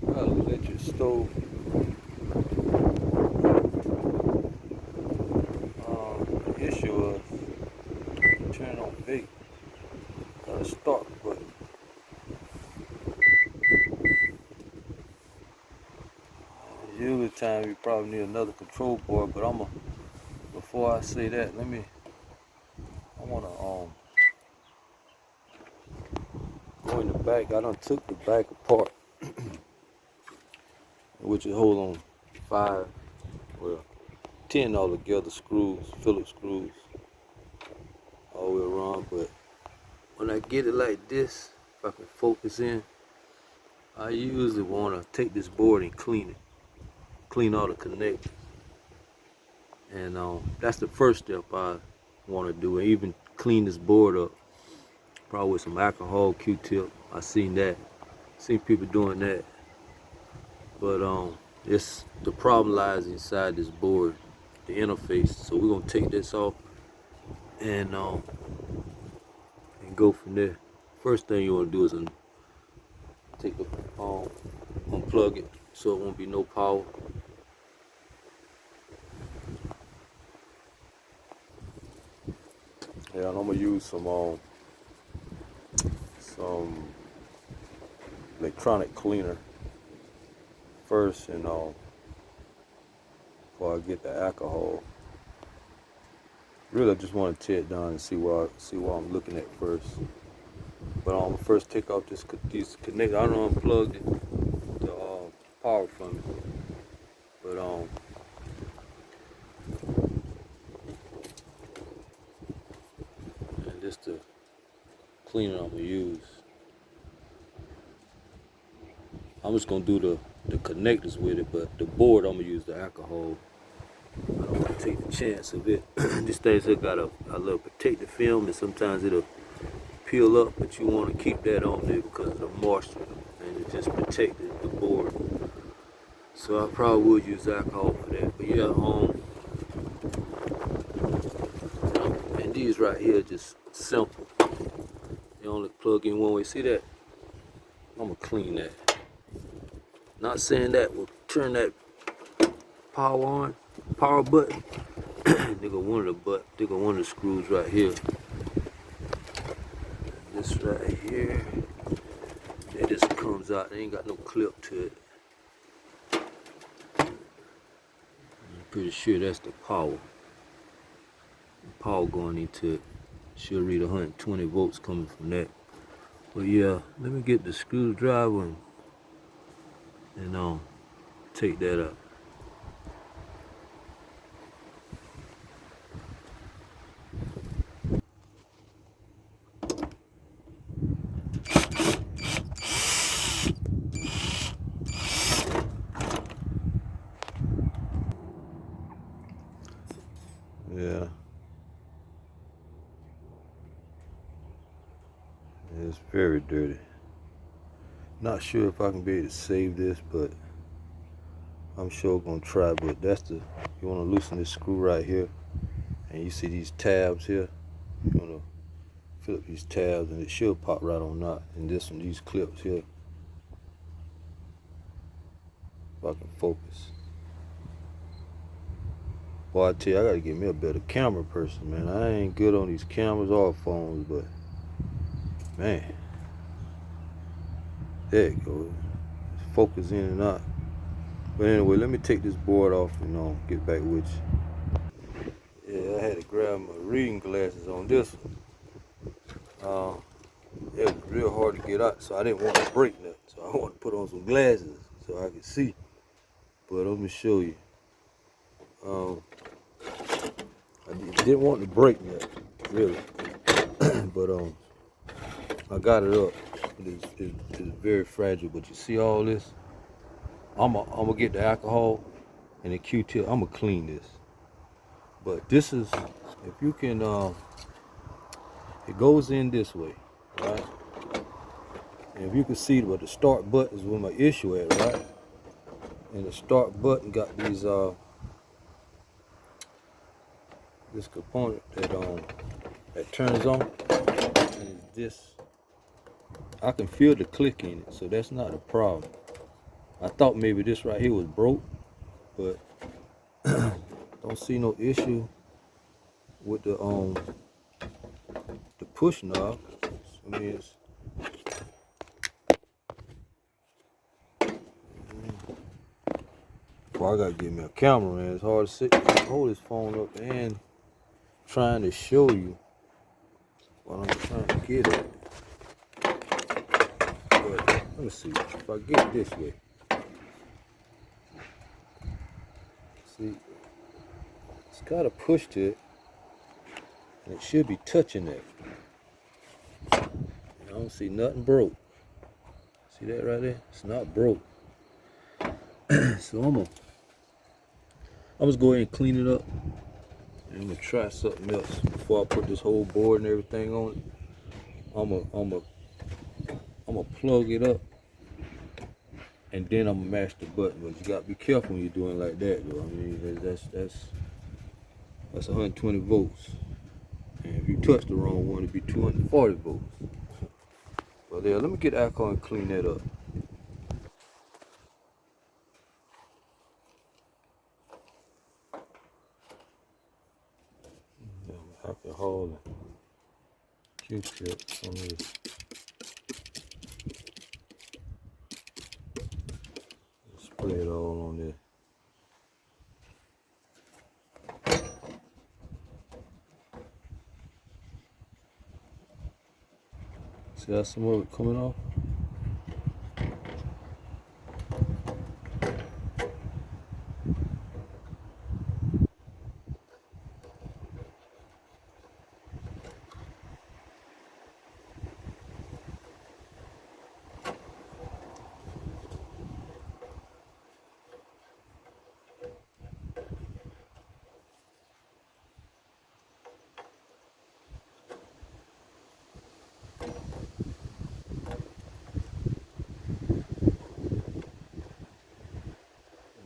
Electric stove. The issue was turn on bake. Got a start button. Usually time you probably need another control board, but before I say that, I wanna go in the back. I done took the back apart, which is hold on 5, well 10 altogether screws, Phillips screws, all the way around. But when I get it like this, if I can focus in, I usually wanna take this board and clean all the connectors. And that's the first step I want to do, and even clean this board up, probably with some alcohol, Q-tip. I seen people doing that. But the problem lies inside this board, the interface. So we're gonna take this off and go from there. First thing you want to do is take the unplug it so it won't be no power. Yeah, and I'm gonna use some electronic cleaner first, and before I get the alcohol. Really, I just want to tear it down and see what I'm looking at first. But I'm gonna first take off these connectors. I don't unplug the power from it, but and this the cleaner I'm gonna use. I'm just gonna do the connectors with it, but the board I'm gonna use the alcohol. I don't want to take the chance of it. This thing's got a little protective film, and sometimes it'll peel up, but you want to keep that on there because of the moisture, and it just protected the board. So I probably would use alcohol for that. But yeah, and these right here just simple. You only plug in one way. See that? I'm gonna clean that. Not saying that will turn that power button. They got one of the screws right here. This right here. It just comes out. They ain't got no clip to it. I'm pretty sure that's the power. The power going into it. Should read 120 volts coming from that. But yeah, let me get the screwdriver and take that up. Yeah. It's very dirty. Not sure if I can be able to save this, but I'm sure gonna try. But you wanna loosen this screw right here, and you see these tabs here. You wanna fill up these tabs, and it should pop right on out. And these clips here, if I can focus. Boy, I tell you, I gotta get me a better camera person, man. I ain't good on these cameras or phones, but man, there it goes. Focus in and out. But anyway, let me take this board off and get back with you. Yeah, I had to grab my reading glasses on this one. It was real hard to get out, so I didn't want to break nothing. So I want to put on some glasses so I can see. But let me show you. I didn't want to break nothing, really. But I got it up. It's very fragile. But you see all this? I'm gonna get the alcohol and the Q-tip. I'm gonna clean this. But this is, if you can, it goes in this way, right? And if you can see what the start button is where my issue at, right? And the start button got these this component that turns on, and it's this I can feel the click in it, so that's not a problem. I thought maybe this right here was broke, but don't see no issue with the push knob. I mean, it's, well, I gotta get me a camera, man. It's hard to hold this phone up and trying to show you what I'm trying to get at. But let me see if I get it this way. See, it's got a push to it, and it should be touching that. I don't see nothing broke. See that right there? It's not broke. So I'm just go ahead and clean it up. And I'm gonna try something else before I put this whole board and everything on it. I'm gonna plug it up, and then I'm gonna mash the button. But you gotta be careful when you're doing like that, though. I mean, that's 120 volts, and if you touch the wrong one, it'd be 240 volts. But yeah, let me get alcohol and clean that up. Alcohol and Q-tips on this. Spray it all on there. See how some of it coming off?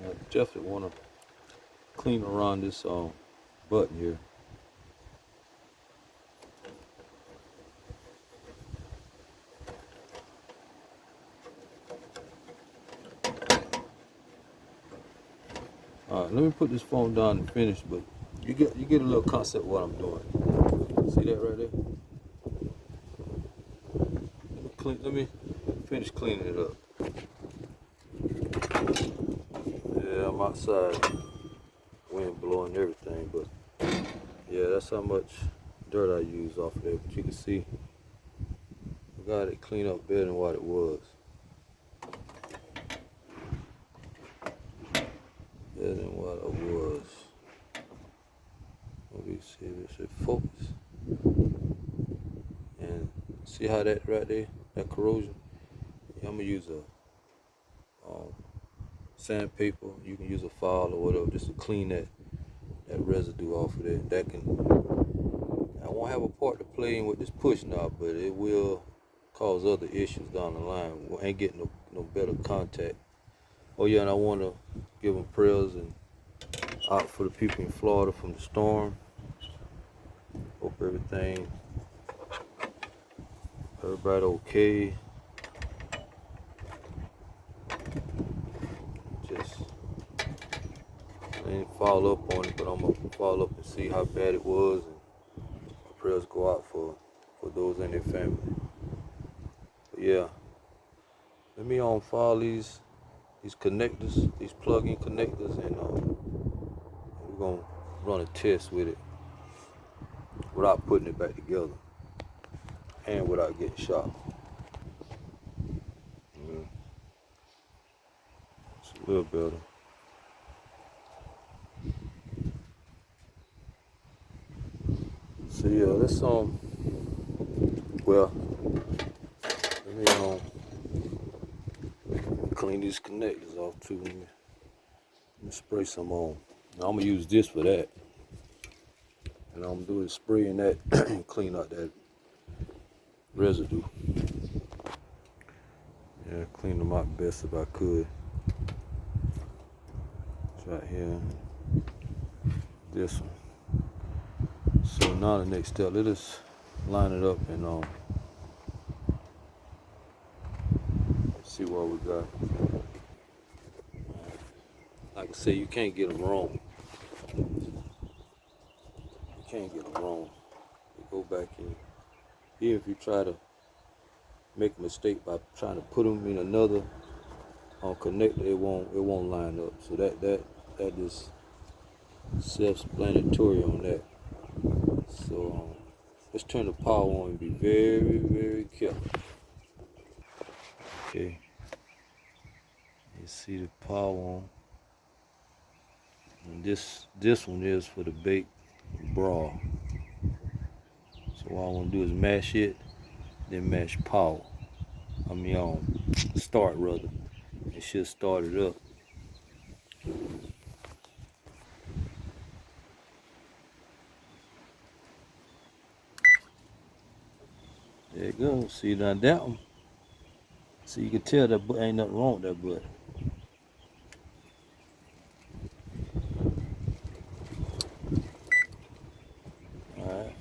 I definitely want to clean around this button here. All right, let me put this phone down and finish, but you get a little concept of what I'm doing. See that right there? Let me finish cleaning it up. Yeah, I'm outside, wind blowing everything, but yeah, that's how much dirt I use off of there. But you can see I got it cleaned up better than what it was. Better than what it was. Let me see if it should focus. And see how that right there, that corrosion? Yeah, I'm gonna use a sandpaper. You can use a file or whatever just to clean that residue off of there. I won't have a part to play in with this push knob, but it will cause other issues down the line. We ain't getting no better contact. Oh yeah, and I want to give them prayers and out for the people in Florida from the storm. Hope everybody okay. Just I didn't follow up on it, but I'm gonna follow up and see how bad it was, and prayers go out for those in their family. But yeah, let me file these connectors, these plug-in connectors, and we're gonna run a test with it without putting it back together and without getting shot. It's a little better. So yeah, let's well, let me clean these connectors off too. Let me spray some on. Now I'm gonna use this for that, and I'm gonna do is spraying that and clean out that residue. Yeah, clean them out best if I could. It's right here. This one. So now the next step, let us line it up and what we got. Like I say, you can't get them wrong. You can't get them wrong. You go back in. Even if you try to make a mistake by trying to put them in another connector, it won't line up. So that is self-explanatory on that. So let's turn the power on and be very, very careful. Okay. You see the power on. And this one is for the bake broth. So what I want to do is mash it, then mash power. Start rather. It should start it up. There you go. See now that one. So you can tell that ain't nothing wrong with that button. Alright.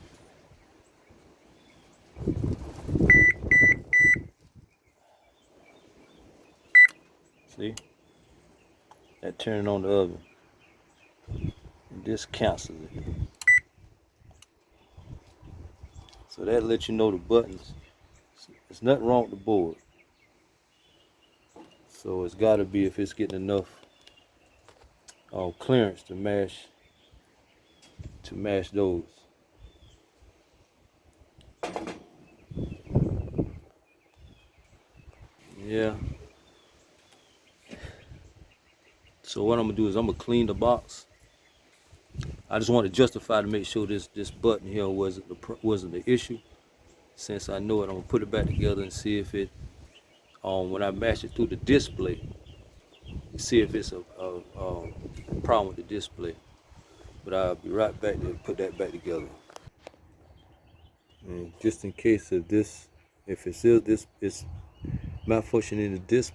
See? That turning on the oven. And this cancels it. So that lets you know the buttons. There's nothing wrong with the board. So it's gotta be if it's getting enough clearance to mash those. Yeah. So what I'm gonna do is I'm gonna clean the box. I just want to justify to make sure this button here wasn't the issue. Since I know it, I'm gonna put it back together and see if it when I mash it through the display, see if it's a problem with the display. But I'll be right back to put that back together. And just in case of this, if it says this is malfunctioning in the display.